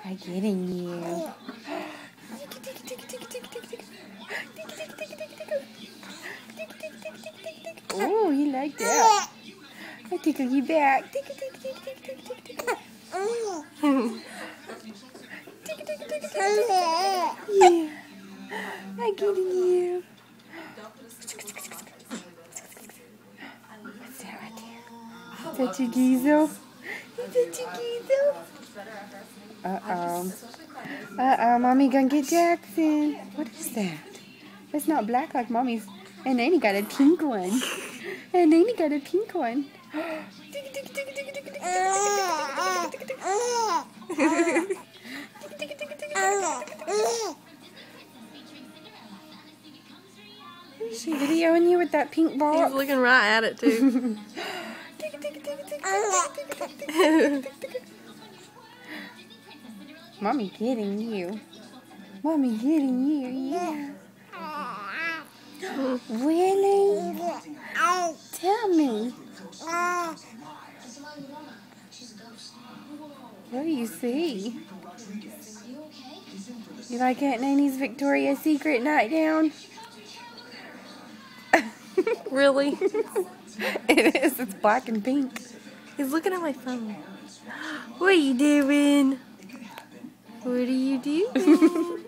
I'm getting you. Oh, you like that. I tickle you back. Yeah. I'm getting you. What's that right there? Is that your Gizo? Is that your Gizo? Uh-oh. Uh-oh, Mommy gonna get Jackson. What is that? It's not black like Mommy's. And Nanny got a pink one. And Nanny got a pink one. Is she videoing you with that pink box? He's looking right at it too. Mommy getting you. Mommy getting you, yeah. Really? Tell me. What do you see? You like Aunt Nanny's Victoria's Secret nightgown? Really? It is. It's black and pink. He's looking at my phone. What are you doing? What are you doing?